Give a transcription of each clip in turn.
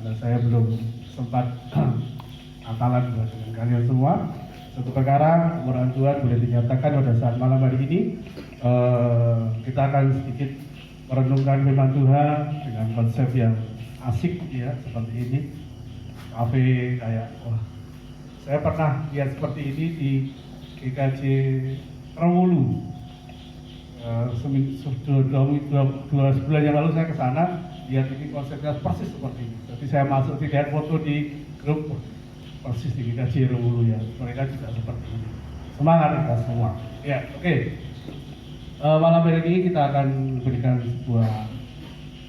karena saya belum sempat akalan dengan kalian semua. Satu perkara, mohon Tuhan boleh dinyatakan pada saat malam hari ini kita akan sedikit merenungkan firman Tuhan dengan konsep yang asik ya seperti ini. Kafe kayak wah, saya pernah lihat seperti ini di GKJ Rewulu. Dua sebulan yang lalu saya ke sana, lihat ini konsepnya persis seperti ini. Jadi saya masuk lihat foto di grup persis di GKJ Rewulu ya. Mereka juga seperti ini. Semangat kita semua. Ya, oke. Malam hari ini kita akan berikan sebuah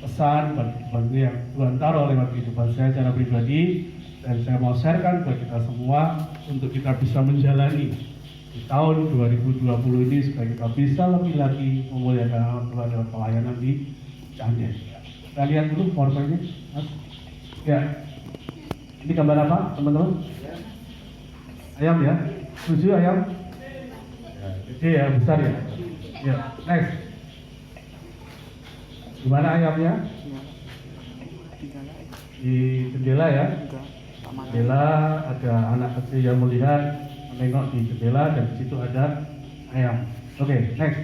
pesan bagi yang Tuhan taruh lewat kehidupan saya secara pribadi, dan saya mau sharekan buat kita semua untuk kita bisa menjalani di tahun 2020 ini supaya kita bisa lebih lagi memuliakan Tuhan lewat pelayanan di Canda. Kita lihat dulu PowerPoint-nya, Mas. Ya, ini gambar apa, teman-teman? Ayam ya? Setuju ayam? Ya, gede ya, besar ya? Ya, next. Gimana ayamnya? Di jendela ya? Jendela ada anak kecil yang melihat, menengok di jendela, dan di situ ada ayam. Oke, next.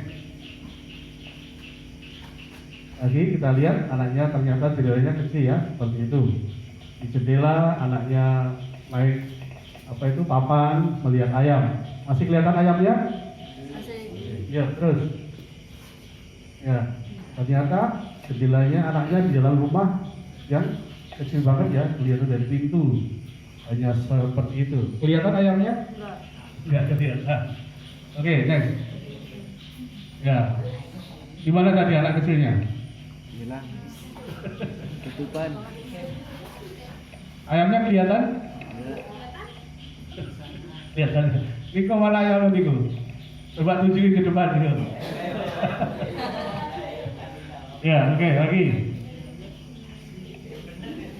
Lagi kita lihat anaknya ternyata jendelanya kecil ya, seperti itu. Di jendela anaknya naik papan melihat ayam. Masih kelihatan ayamnya? Ya, terus. Ya, ternyata jendelanya anaknya di dalam rumah yang kecil banget ya, kelihatan dari pintu. Hanya seperti itu. Kelihatan ayamnya? Enggak kelihatan. Oke, next. Ya. Gimana tadi anak kecilnya? Hilang. Tutupan. Ayamnya kelihatan? Kelihatan. Ini kemana ayam itu? Coba tunjukin ke depan gitu. Ya, oke, lagi.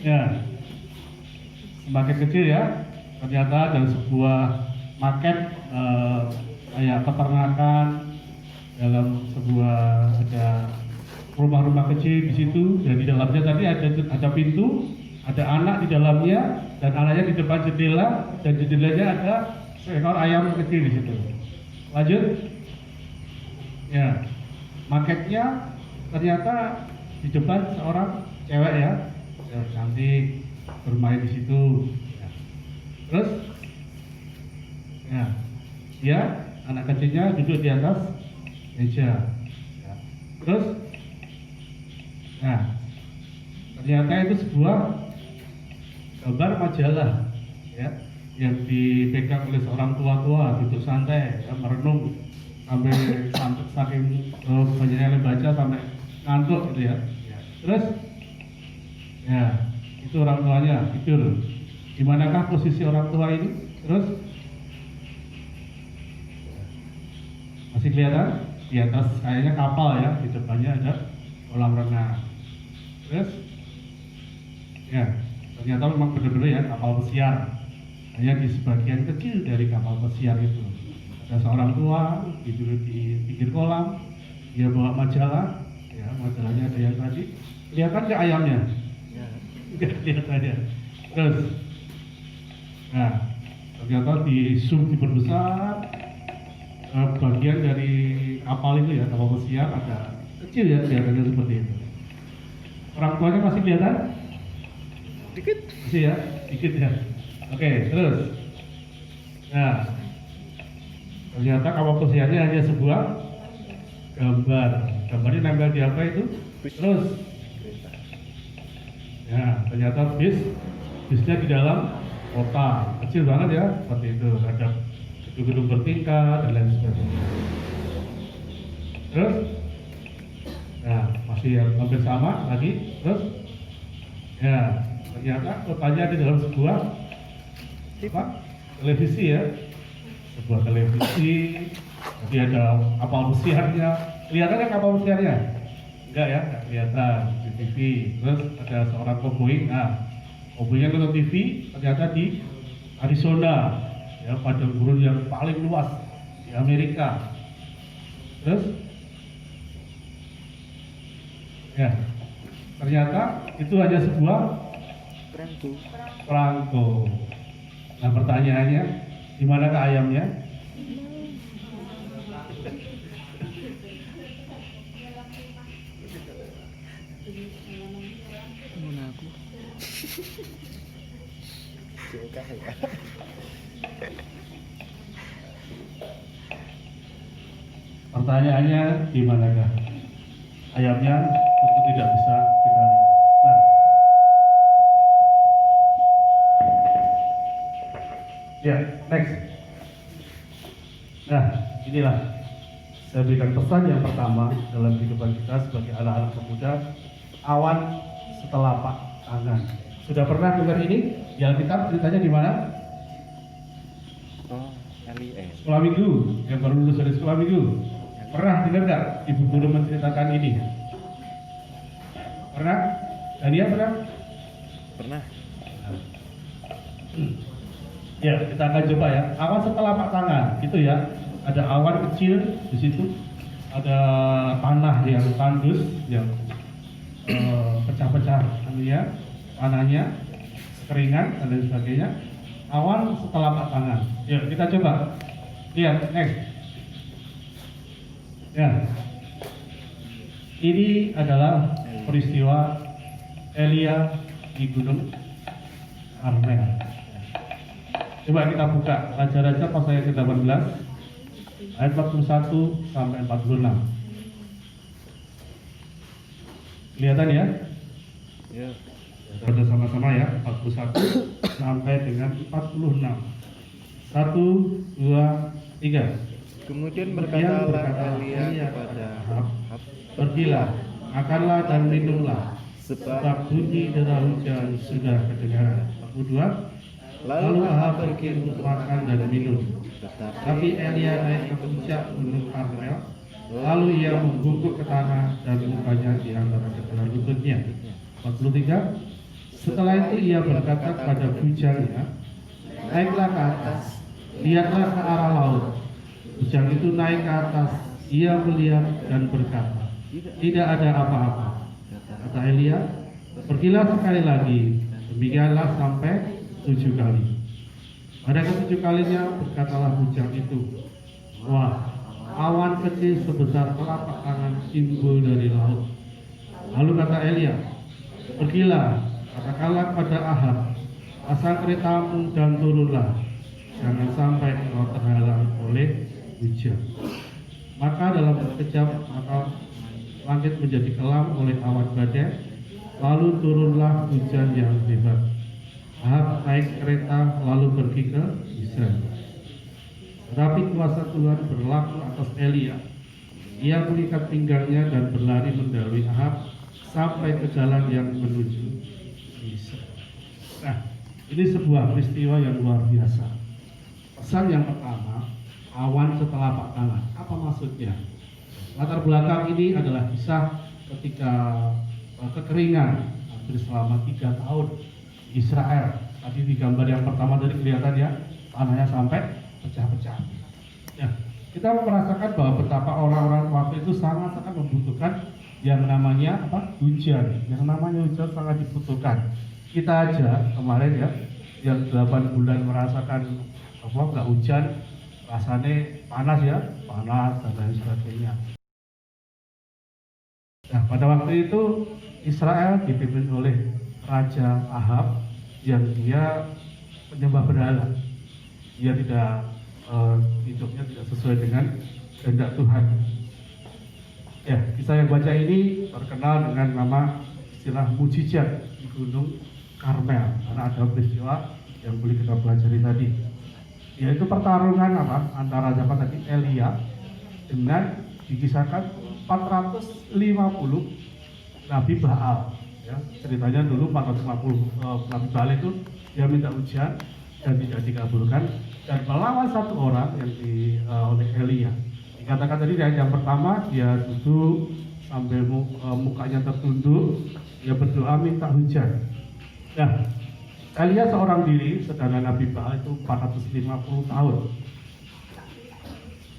Ya. Semakin kecil ya. Ternyata ada sebuah market kayak peternakan, dalam sebuah ada rumah-rumah kecil di situ, dan di dalamnya tadi ada pintu, ada anak di dalamnya, dan anaknya di depan jendela, dan di jendelanya ada seekor ayam kecil di situ. Lanjut. Ya, marketnya ternyata di depan seorang cewek ya, cantik, bermain di situ. Ya. Terus, ya, dia anak kecilnya duduk di atas meja. Ya. Terus, nah, ternyata itu sebuah gambar majalah, ya, yang dipegang oleh seorang tua-tua duduk santai, ya, merenung sampai saking banyaknya baca sampai ngantuk gitu ya. Ya. Terus, ya, itu orang tuanya tidur. Dimanakah posisi orang tua ini? Terus, masih kelihatan? Di atas kayaknya kapal ya, di depannya ada kolam renang. Terus, ya, ternyata memang benar-benar ya kapal pesiar. Hanya di sebagian kecil dari kapal pesiar itu ada seorang tua tidur di pinggir kolam, dia bawa majalah, ya, majalahnya ada yang tadi. Kelihatan ke ayamnya? Enggak kelihatan ya. Terus, nah, ternyata di zoom diperbesar, bagian dari kapal itu ya, kapal pesiar ada kecil ya, kelihatannya seperti itu. Orang tuanya masih kelihatan? Dikit. Masih ya, dikit ya. Oke, terus. Nah, ternyata kapal pesiarnya hanya sebuah gambar. Gambarnya nempel di apa itu? Terus. Ya, ternyata bisnya di dalam kota, kecil banget ya, seperti itu. Ada gedung-gedung bertingkat dan lain sebagainya. Terus, nah, masih yang hampir sama lagi. Terus, ya, ternyata kotanya di dalam sebuah apa? Televisi ya, sebuah televisi. Jadi ada kapal pesiarnya. Kelihatannya kapal pesiarnya? Enggak ya, enggak kelihatan di TV. Terus ada seorang koboi. Nah, koboinya nonton TV ternyata di Arizona, ya, padang gurun yang paling luas di Amerika. Terus, ya, ternyata itu hanya sebuah Perangko. perangko. Nah pertanyaannya, di manakah ayamnya? Mana aku? Suka ya. Pertanyaannya, di manakah ayamnya? Tentu tidak bisa kita lihat. Nah, ya, next. Nah, inilah saya berikan pesan yang pertama dalam kehidupan kita sebagai anak-anak pemuda, awan setelapak tangan. Sudah pernah dengar ini? Di Alkitab ceritanya di mana? Oh, LIN. Sekolah minggu, yang baru lulus dari sekolah minggu. Pernah dengar nggak ibu guru menceritakan ini? Pernah? Dania pernah? Pernah. Ya, kita akan coba ya. Awan setelapak tangan, gitu ya. Ada awan kecil di situ, ada tanah yang tandus, yang pecah-pecah, anunya, tanahnya, keringan dan lain sebagainya. Awan setelapak tangan. Ya, kita coba. Lihat, next. Ya, ini adalah peristiwa Elia di Gunung Karmel. Coba kita buka Raja-Raja pasal yang ke-18 ayat 41 sampai 46. Kelihatan ya? Ya. Ada sama-sama ya, 41 sampai dengan 46. 1, 2, 3. Kemudian Kemudian berkatalah Elia kepada Ahab, pergilah, makanlah dan minumlah, sebab bunyi deras hujan sudah kedengaran. 42. Lalu Ahab pergi untuk makan dan minum. Tapi Elia naik ke puncak gunung Karmel, lalu ia membungkuk ke tanah dan mukanya di antara kedua lututnya. 43. Setelah itu ia berkata kepada bujangnya, naiklah ke atas, lihatlah ke arah laut. Bujang itu naik ke atas, ia melihat dan berkata, tidak ada apa-apa. Kata Elia, pergilah sekali lagi, demikianlah sampai 7 kali. Pada ke-7 kalinya berkatalah bujang itu, wah, awan kecil sebesar telapak tangan timbul dari laut. Lalu kata Elia, pergilah, katakanlah pada Ahab, pasang keretamu dan turunlah, jangan sampai kau terhalang oleh hujan. Maka dalam sekejap maka langit menjadi kelam oleh awan badai, lalu turunlah hujan yang hebat. Ahab naik kereta lalu pergi ke Israel. Tetapi kuasa Tuhan berlaku atas Elia. Ia mengikat pinggangnya dan berlari mendahului Ahab sampai ke jalan yang menuju Israel. Nah, ini sebuah peristiwa yang luar biasa. Pesan yang pertama, awan setelapak tangan. Apa maksudnya? Latar belakang ini adalah kisah ketika kekeringan hampir selama 3 tahun di Israel. Tadi di gambar yang pertama tadi kelihatan ya, tanahnya sampai pecah-pecah. Ya, kita merasakan bahwa betapa orang-orang waktu itu sangat-sangat membutuhkan yang namanya apa? Hujan. Yang namanya hujan sangat dibutuhkan. Kita aja kemarin ya, yang 8 bulan merasakan apa nggak hujan, rasanya panas ya, panas dan lain sebagainya. Nah, pada waktu itu Israel dipimpin oleh Raja Ahab yang dia penyembah berhala. Dia tidak hidupnya tidak sesuai dengan kehendak Tuhan. Ya, kisah yang baca ini terkenal dengan nama istilah mujizat di Gunung Karmel karena ada peristiwa yang boleh kita pelajari tadi. Yaitu pertarungan apa antara siapa tadi Elia dengan dikisahkan 450 Nabi Baal. Ya, ceritanya dulu 450 Nabi Baal itu dia minta hujan dan tidak dikabulkan dan melawan satu orang yang oleh Elia. Dikatakan tadi yang pertama dia duduk sambil mukanya tertunduk, dia berdoa minta hujan. Nah, Elia seorang diri, sedangkan Nabi Baal itu 450 tahun.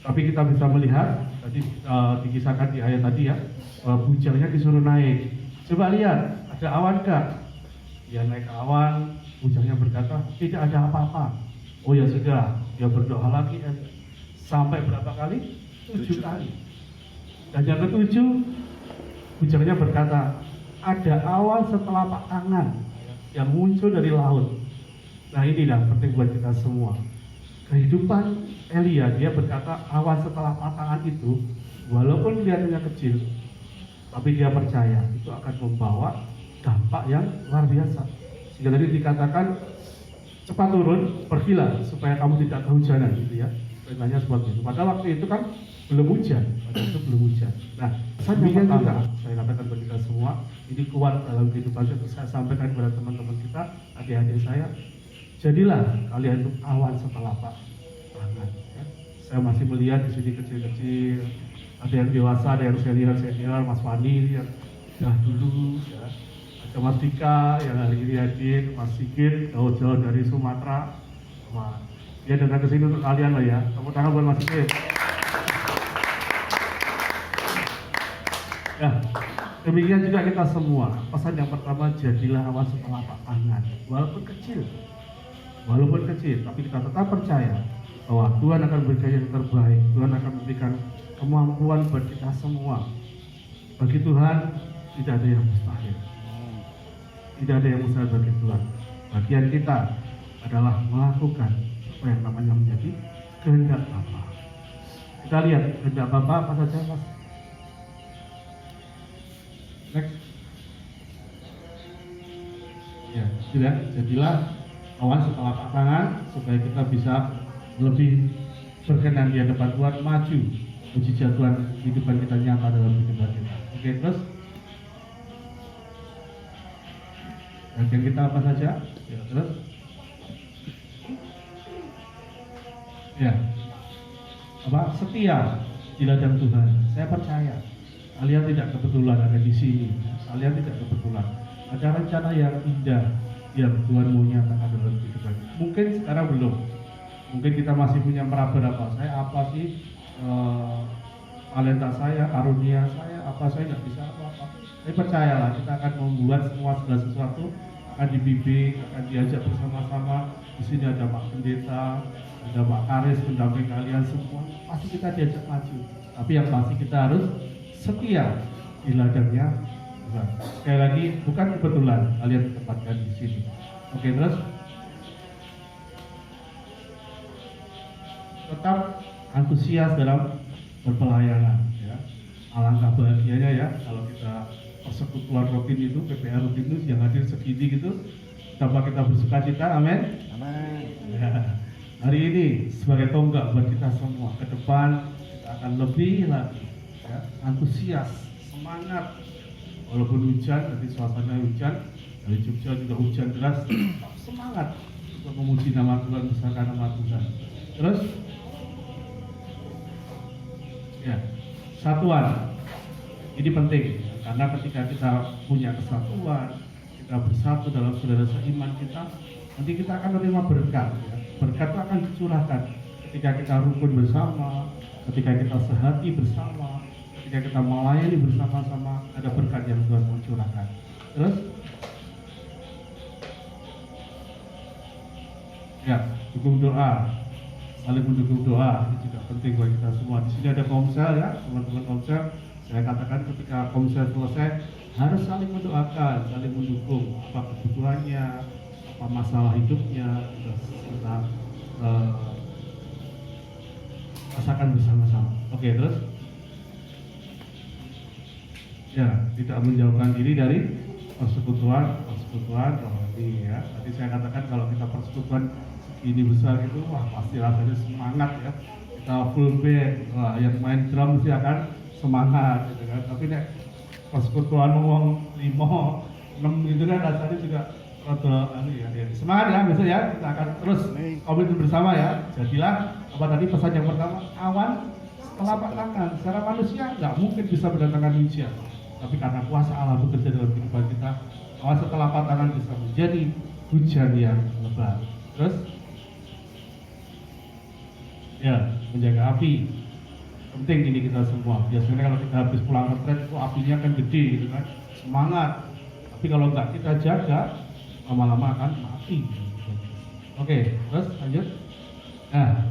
Tapi kita bisa melihat tadi dikisahkan di ayat tadi ya, bujangnya disuruh naik. Coba lihat, ada awan enggak? dia naik ke awan, hujannya berkata tidak ada apa-apa. Oh ya sudah, dia berdoa lagi sampai berapa kali? 7 kali. Dan yang ketujuh, hujannya berkata ada awan setelapak tangan yang muncul dari laut. Nah inilah penting buat kita semua. Kehidupan Elia, dia berkata awan setelapak tangan itu walaupun kelihatannya kecil, tapi dia percaya itu akan membawa dampak yang luar biasa. Sehingga tadi dikatakan cepat turun, pergilah supaya kamu tidak kehujanan, gitu ya. Perintahnya seperti itu. Pada waktu itu kan belum hujan, pada itu belum hujan. Nah, demikian juga saya katakan kepada kita semua, ini kuat dalam kehidupan saya. Saya sampaikan kepada teman-teman kita, adik-adik saya, jadilah kalian itu awan setelapak tangan. Ya. Saya masih melihat di sini kecil-kecil, ada yang dewasa, ada yang senior, Mas Fani yang sudah dulu, ya. Ada Mas Dika yang hari ini hadir, Mas Sigit jauh-jauh dari Sumatera. Wah, dia datang ke sini untuk kalian loh ya. Tepuk tangan buat Mas Sigit. Ya, demikian juga kita semua. Pesan yang pertama, jadilah awan setelapak tangan, walaupun kecil, tapi kita tetap percaya bahwa Tuhan akan memberikan yang terbaik. Tuhan akan memberikan kemampuan buat kita semua. Bagi Tuhan tidak ada yang mustahil. Tidak ada yang mustahil bagi Tuhan. Bagian kita adalah melakukan apa yang namanya menjadi kehendak Bapa. Kita lihat kehendak Bapa apa saja, Mas. Next. Ya, sudah. Jadilah awan setelapak tangan supaya kita bisa lebih berkenan di hadapan Tuhan, maju mujizat Tuhan kehidupan kita nyata dalam kehidupan kita. Oke, terus bagian kita apa saja? Ya, terus ya apa? Setia di ladang Tuhan. Saya percaya kalian tidak kebetulan ada di sini. Kalian tidak kebetulan. Ada rencana yang indah yang Tuhan mau nyatakan dalam kehidupan. Mungkin sekarang belum. Mungkin kita masih punya meraba-raba. Saya apa sih talenta saya, karunia saya, apa saya nggak bisa apa-apa. Tapi percayalah, kita akan membuat segala sesuatu akan dibimbing, akan diajak bersama-sama. Di sini ada Pak Pendeta, ada Pak Karis, pendamping kalian semua. Pasti kita diajak maju. Tapi yang pasti kita harus setia di ladangnya. Nah, sekali lagi, bukan kebetulan kalian ditempatkan di sini. Oke, terus tetap antusias dalam berpelayanan. Ya. Alangkah bahagianya ya kalau kita persekutuan rutin itu, PPA rutin itu yang hadir segini gitu, tanpa kita bersuka cita, amin. Amin. Ya. Hari ini sebagai tonggak buat kita semua ke depan kita akan lebih lagi, ya, antusias, semangat. Walaupun hujan, nanti suasana hujan, dari Jogja juga hujan deras, tetap semangat untuk memuji nama Tuhan, besarkan nama Tuhan. Terus, ya, satuan ini penting karena ketika kita punya kesatuan, kita bersatu dalam saudara seiman kita, nanti kita akan menerima berkat. Ya. Berkat itu akan dicurahkan ketika kita rukun bersama, ketika kita sehati bersama. Ketika kita melayani bersama-sama, ada berkat yang Tuhan mau curahkan. Terus, ya, dukung doa, saling mendukung doa, ini juga penting buat kita semua. Di sini ada komsel ya, teman-teman komsel. Saya katakan ketika komsel selesai, harus saling mendoakan, saling mendukung apa kebutuhannya, apa masalah hidupnya, kita rasakan bersama-sama. Oke, terus. Ya, tidak menjauhkan diri dari persekutuan rohani ya. Tadi saya katakan kalau kita persekutuan segini besar itu, wah pasti rasanya semangat ya. Kita full band, wah yang main drum sih akan semangat gitu kan. Tapi nek persekutuan ngomong 5, 6 gitu kan rasanya juga rada ya. Semangat ya besok ya, kita akan terus komitmen bersama ya. Jadilah apa tadi pesan yang pertama, awan setelapak tangan. Secara manusia nggak mungkin bisa mendatangkan hujan. Tapi karena kuasa Allah bekerja dalam kehidupan kita, awan setelapak tangan bisa menjadi hujan yang lebat. Terus, ya, menjaga api. Penting ini kita semua. Biasanya kalau kita habis pulang retret, itu apinya kan gede gitu kan, semangat. Tapi kalau nggak kita jaga, lama-lama akan mati. Oke, terus lanjut. Nah,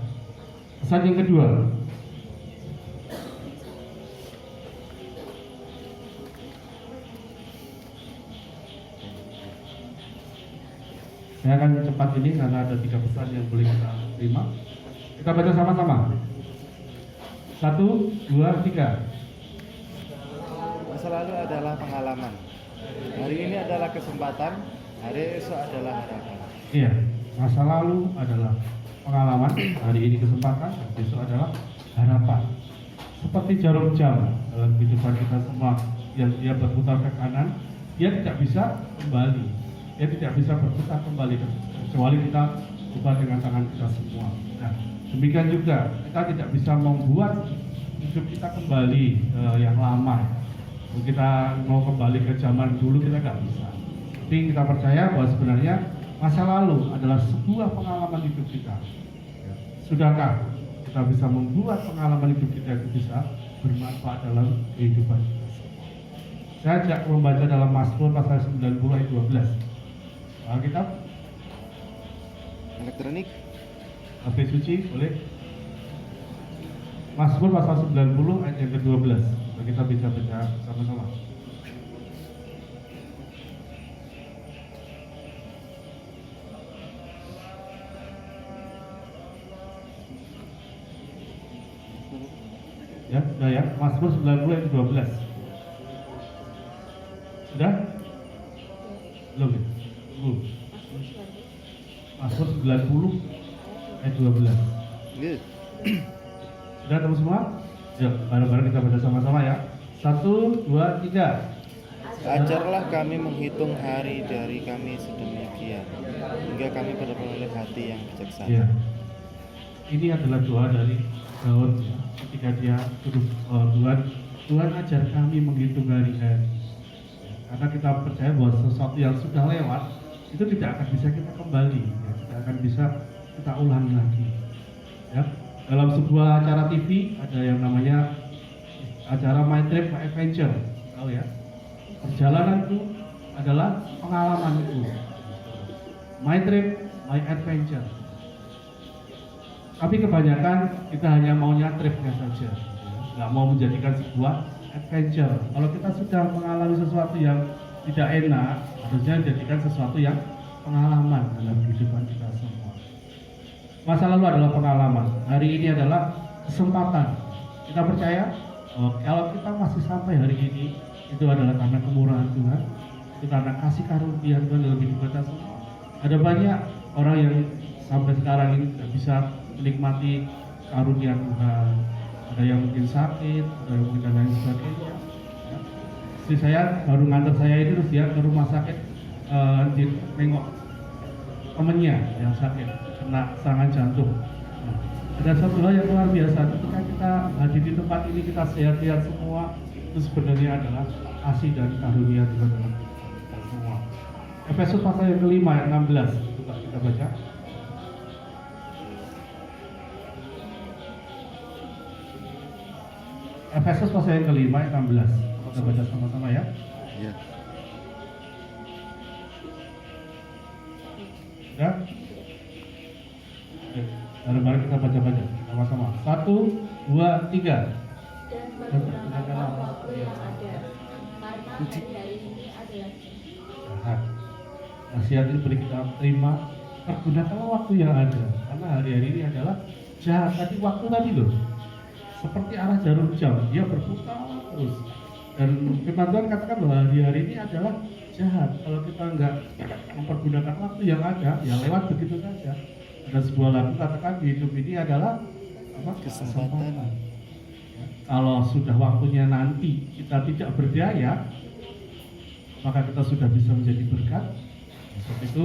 pesan yang kedua. Saya akan cepat ini karena ada 3 pesan yang boleh kita terima. Kita baca sama-sama. 1, 2, 3. Masa lalu adalah pengalaman. Hari ini adalah kesempatan. Hari esok adalah harapan. Iya, masa lalu adalah pengalaman, hari ini kesempatan, dan besok adalah harapan. Seperti jarum jam dalam kehidupan kita semua, yang dia berputar ke kanan, dia tidak bisa kembali. Dia tidak bisa berputar kembali kecuali kita ubah dengan tangan kita semua. Nah, demikian juga kita tidak bisa membuat hidup kita kembali yang lama. Kita mau kembali ke zaman dulu kita nggak bisa. Tapi kita percaya bahwa sebenarnya masa lalu adalah sebuah pengalaman hidup kita. Sudahkah kita bisa membuat pengalaman hidup kita itu bisa bermanfaat dalam kehidupan kita semua? Saya ajak membaca dalam Mazmur pasal 90 ayat 12. Alkitab, Elektronik. HP suci, boleh? Mazmur pasal 90 ayat yang ke-12. Kita bisa baca sama-sama. Ya, sudah ya. Mazmur 90 ayat 12. Sudah? Belum ya? Belum. Mazmur 90 ayat 12. Iya. Sudah teman semua? Yuk, bareng-bareng kita baca sama-sama ya. 1, 2, 3. Ajarlah kami menghitung hari dari kami sedemikian, hingga kami beroleh hati yang bijaksana. Ya. Ini adalah doa dari Daud ya. Ketika dia Tuhan ajar kami menghitung hari-hari. Karena kita percaya bahwa sesuatu yang sudah lewat itu tidak akan bisa kita kembali, ya. Tidak akan bisa kita ulangi lagi. Ya. Dalam sebuah acara TV ada yang namanya acara My Trip My Adventure, tahu ya? Perjalananku adalah pengalamanku. My Trip My Adventure. Tapi kebanyakan kita hanya maunya tripnya saja, nggak mau menjadikan sebuah adventure. Kalau kita sudah mengalami sesuatu yang tidak enak, harusnya jadikan sesuatu yang pengalaman dalam kehidupan kita semua. Masa lalu adalah pengalaman, hari ini adalah kesempatan. Kita percaya kalau kita masih sampai hari ini, itu adalah karena kemurahan Tuhan, itu karena kasih karunia Tuhan dalam hidup kita semua. Ada banyak orang yang sampai sekarang ini tidak bisa menikmati karunia Tuhan. Ada yang mungkin sakit, ada yang mungkin dan lain sebagainya. Ya. Istri saya baru ngantar saya ini terus dia ke rumah sakit, nengok temennya yang sakit kena serangan jantung. Nah, ada satu hal yang luar biasa ketika kita hadir di tempat ini, kita sehat-sehat semua, itu sebenarnya adalah kasih dan karunia Tuhan dalam kita semua. Efesus pasal yang kelima ayat 16, coba kita baca. Efesus pasal yang kelima ayat 16, kita baca sama-sama ya. Iya. Ya. Bareng-bareng kita baca-baca sama-sama. 1, 2, 3. Dan pergunakanlah waktu yang ada, karena hari ini adalah Jahat. Nasihat ini beri kita terima. Pergunakanlah waktu yang ada, karena hari-hari ini adalah jahat. Tadi waktu tadi loh, seperti arah jarum jam, dia berputar terus. Dan firman Tuhan katakan bahwa hari-hari ini adalah jahat. Kalau kita nggak mempergunakan waktu yang ada, ya lewat begitu saja. Ada sebuah lagu katakan hidup ini adalah apa? Kesempatan. Ya. Kalau sudah waktunya nanti kita tidak berdaya, maka kita sudah bisa menjadi berkat. Sebab itu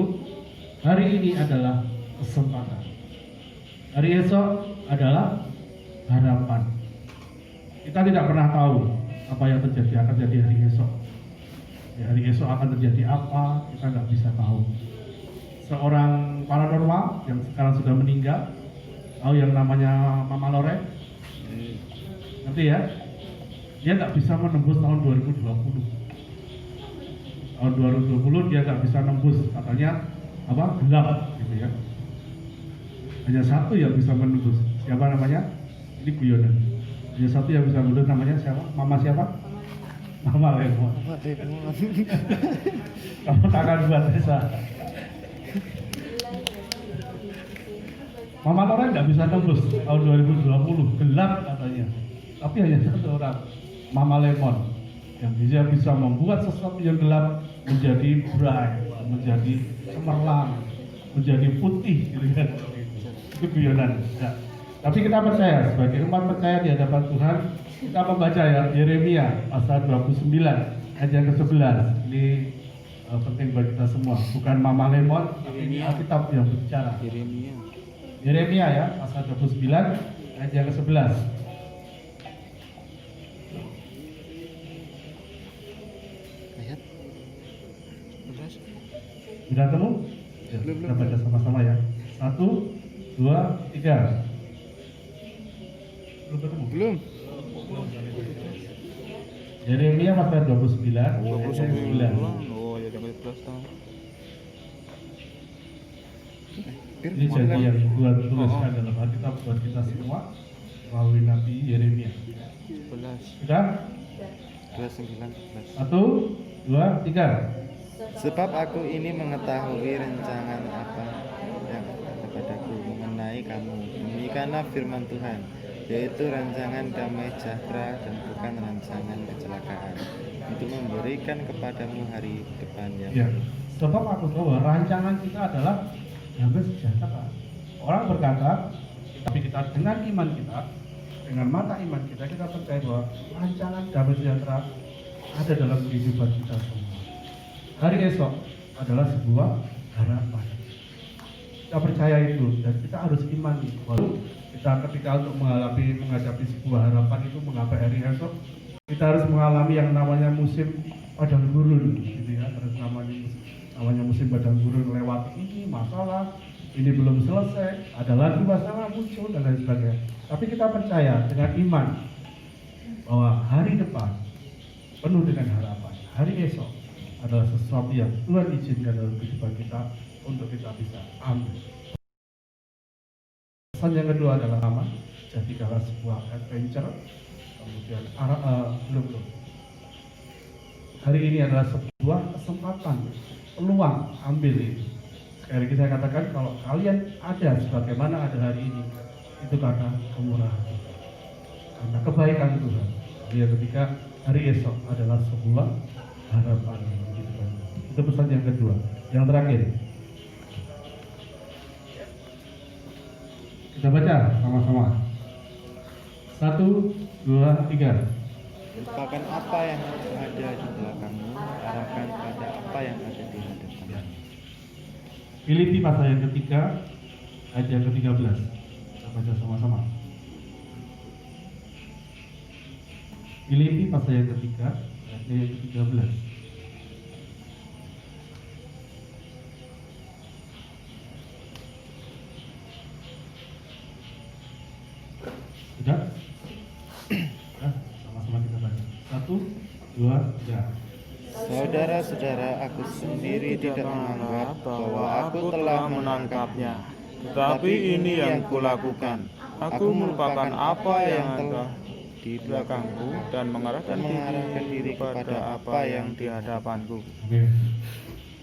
hari ini adalah kesempatan. Hari esok adalah harapan. Kita tidak pernah tahu apa yang terjadi akan terjadi hari esok. Ya, hari esok akan terjadi apa, kita nggak bisa tahu. Seorang paranormal yang sekarang sudah meninggal, tahu yang namanya Mama Lore, ngerti ya? Dia nggak bisa menembus tahun 2020. tahun 2020 dia nggak bisa nembus, katanya apa, gelap gitu ya. Hanya satu yang bisa menembus, siapa namanya? Ini guyonan. Hanya satu yang bisa menembus, namanya siapa? Mama siapa? Mama Lemon. Kamu tangan buat desa. Mama Loren nggak bisa tembus tahun 2020, gelap katanya. Tapi hanya satu orang, Mama Lemon, yang bisa membuat sesuatu yang gelap menjadi bright, menjadi cemerlang, menjadi putih, gitu kan? Itu guyonan. Ya. Tapi kita percaya, sebagai umat percaya di hadapan Tuhan, kita membaca ya Yeremia pasal 29 ayat yang ke-11. Ini penting bagi kita semua. Bukan Mama Lemon, tapi ini Alkitab yang berbicara. Yeremia ya, pasal 29 ayat yang ke-11. Ayat. Sudah ketemu? Ya, kita baca sama-sama ya. 1, 2, 3. Belum ketemu? Belum. Yeremia pasal 29 ayat yang 9. Oh ya, 11 tahun. Ini janji yang Tuhan tuliskan dalam Alkitab buat kita semua melalui Nabi Yeremia. 11. Sudah? 29. 1, 2, 3. Sebab aku ini mengetahui rencangan apa yang ada kepadaku mengenai kamu. Demikianlah firman Tuhan, yaitu rancangan damai sejahtera dan bukan rancangan kecelakaan, untuk memberikan kepadamu hari depan yang Ya. Sebab aku tahu bahwa rancangan kita adalah damai sejahtera. Orang berkata, tapi kita dengan iman kita, dengan mata iman kita, kita percaya bahwa rancangan damai sejahtera ada dalam kehidupan kita semua. Hari esok adalah sebuah harapan. Kita percaya itu dan kita harus imani bahwa kita ketika untuk menghadapi sebuah harapan itu mengapa hari esok kita harus mengalami yang namanya musim padang gurun, gitu ya. Harus namanya musim padang gurun, lewati ini masalah, ini belum selesai, ada lagi masalah muncul dan lain sebagainya. Tapi kita percaya dengan iman bahwa hari depan penuh dengan harapan. Hari esok adalah sesuatu yang Tuhan izinkan dalam kehidupan kita untuk kita bisa ambil. Pesan yang kedua adalah aman. Jadikanlah sebuah adventure. Kemudian belum. Hari ini adalah sebuah kesempatan, peluang, ambil ini. Sekali lagi saya katakan, kalau kalian ada sebagaimana ada hari ini, itu karena kemurahan Tuhan, karena kebaikan Tuhan. Yang ketiga, hari esok adalah sebuah harapan. Itu pesan yang kedua. Yang terakhir, kita baca sama-sama. 1, 2, 3. lupakan apa yang ada di belakangmu, arahkan pada apa yang ada di hadapanmu. Filipi pasal yang ketiga ayat yang ke-13. Kita baca sama-sama. Filipi pasal yang ketiga ayat yang ke-13. Sudah? Nah, sama-sama kita baca. 1, 2, 3. Saudara-saudara, aku sendiri tidak menganggap bahwa aku telah menangkapnya, Tetapi ini yang kulakukan. Aku melupakan apa yang ada di belakangku dan mengarahkan diri kepada apa yang di hadapanku. Oke.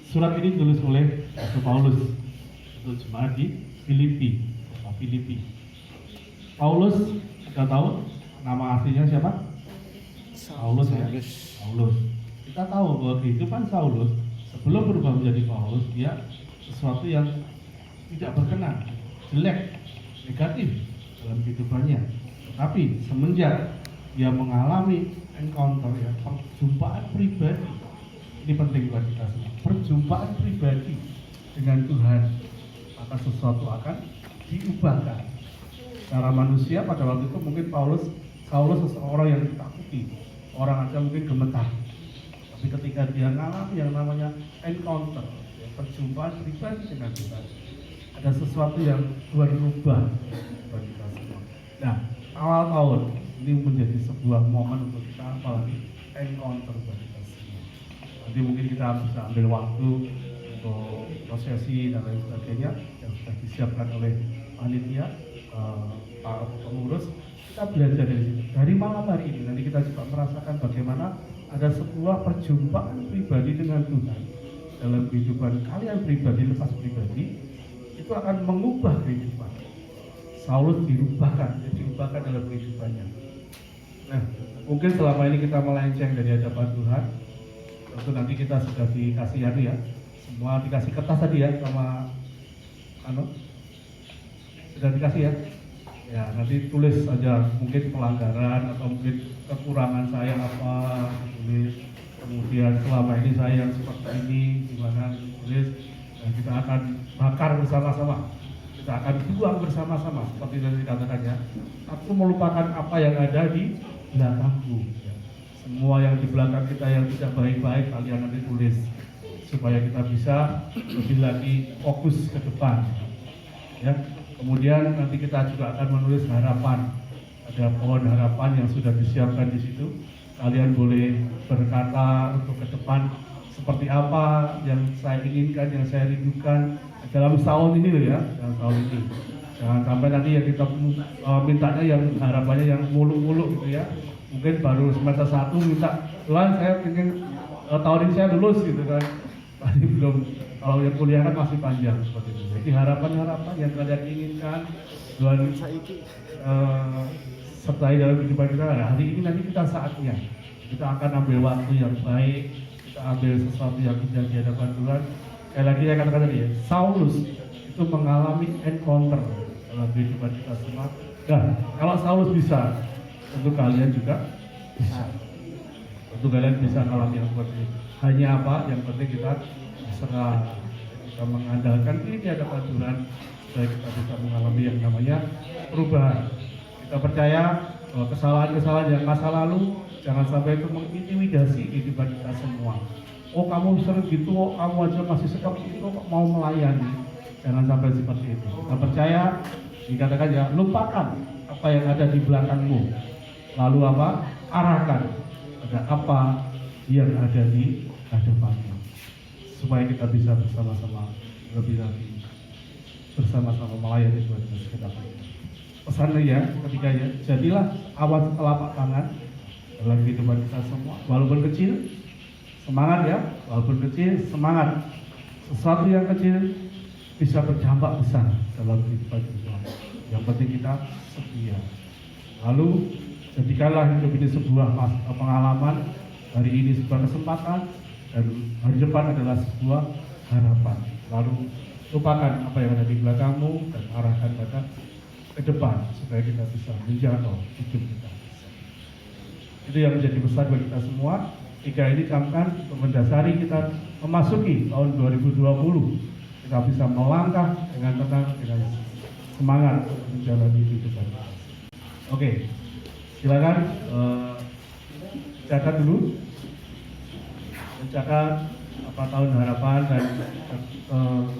Surat ini ditulis oleh Rasul Paulus untuk jemaat di Filipi, kota Filipi. Paulus, kita tahu nama aslinya siapa? Saulus ya. Paulus. Kita tahu bahwa kehidupan Saulus sebelum berubah menjadi Paulus, dia sesuatu yang tidak berkenan, jelek, negatif dalam kehidupannya. Tetapi semenjak dia mengalami encounter, ya, perjumpaan pribadi, ini penting buat kita semua. Perjumpaan pribadi dengan Tuhan, maka sesuatu akan diubahkan. Secara manusia pada waktu itu mungkin Saulus seseorang yang ditakuti, orang aja mungkin gemetar. Tapi ketika dia mengalami yang namanya encounter, ya, perjumpaan pribadi dengan Tuhan, ada sesuatu yang Tuhan rubah bagi kita semua. Nah, awal tahun ini menjadi sebuah momen untuk kita, apalagi encounter bagi kita semua. Nanti mungkin kita bisa ambil waktu untuk prosesi dan lain sebagainya yang sudah disiapkan oleh panitia, para pengurus. Kita belajar dari situ. Dari malam hari ini nanti kita juga merasakan bagaimana ada sebuah perjumpaan pribadi dengan Tuhan dalam kehidupan kalian pribadi, lepas pribadi, itu akan mengubah kehidupan. Saulus dirubahkan dalam kehidupannya. Nah, mungkin selama ini kita melenceng dari hadapan Tuhan. Tentu nanti kita sudah dikasih ya, semua dikasih kertas tadi ya sama sudah dikasih ya. Ya, nanti tulis saja mungkin pelanggaran atau mungkin kekurangan saya apa, tulis. Kemudian selama ini saya yang seperti ini gimana, tulis. Dan kita akan bakar bersama-sama. Kita akan buang bersama-sama seperti yang dikatakan ya. Aku melupakan apa yang ada di belakangku. Ya. Semua yang di belakang kita yang tidak baik-baik kalian nanti tulis supaya kita bisa lebih lagi fokus ke depan. Ya. Kemudian nanti kita juga akan menulis harapan. Ada pohon harapan yang sudah disiapkan di situ. Kalian boleh berkata untuk ke depan seperti apa yang saya inginkan, yang saya rindukan dalam setahun ini loh ya, dalam tahun ini. Jangan sampai nanti yang kita mintanya yang harapannya yang muluk-muluk gitu ya. Mungkin baru semester 1 minta, Tuhan saya ingin tahun ini saya lulus gitu kan. Tadi belum, kalau yang kuliah kan masih panjang seperti itu. Jadi harapan-harapan yang kalian inginkan, Tuhan sertai dalam kehidupan kita. Nah, hari ini nanti kita saatnya kita akan ambil waktu yang baik, kita ambil sesuatu yang indah di hadapan Tuhan. Sekali lagi saya katakan tadi ya, Saulus itu mengalami encounter dalam kehidupan kita semua. Dan kalau Saulus bisa, tentu kalian juga bisa. Tentu kalian bisa mengalami yang seperti itu. Hanya apa? Yang penting kita berserah, kita mengandalkan ini hadapan Tuhan supaya kita bisa mengalami yang namanya perubahan. Kita percaya bahwa kesalahan-kesalahan yang masa lalu jangan sampai itu mengintimidasi kehidupan kita semua. Oh kamu sering gitu, oh, kamu aja masih seperti itu, kok mau melayani. Jangan sampai seperti itu. Kita percaya, dikatakan ya, lupakan apa yang ada di belakangmu. Lalu apa? Arahkan pada apa yang ada di hadapanmu. Supaya kita bisa bersama-sama lebih lagi bersama-sama melayani Tuhan Yesus ke depan. Pesannya ya, ketiganya, jadilah awas telapak tangan dalam kehidupan kita semua, walaupun kecil, semangat ya, walaupun kecil, semangat. Sesuatu yang kecil bisa berdampak besar dalam kehidupan kita. Yang penting kita setia. Lalu, jadikanlah hidup ini sebuah pengalaman, hari ini sebuah kesempatan, dan hari depan adalah sebuah harapan. Lalu, lupakan apa yang ada di belakangmu dan arahkan pada ke depan supaya kita bisa menjangkau hidup kita. Itu yang menjadi pesan bagi kita semua. 3 ini camkan untuk mendasari kita memasuki tahun 2020. Kita bisa melangkah dengan tenang, dengan semangat untuk menjalani hidup kita. Oke, silakan catat dulu. Mencatat apa tahun harapan dan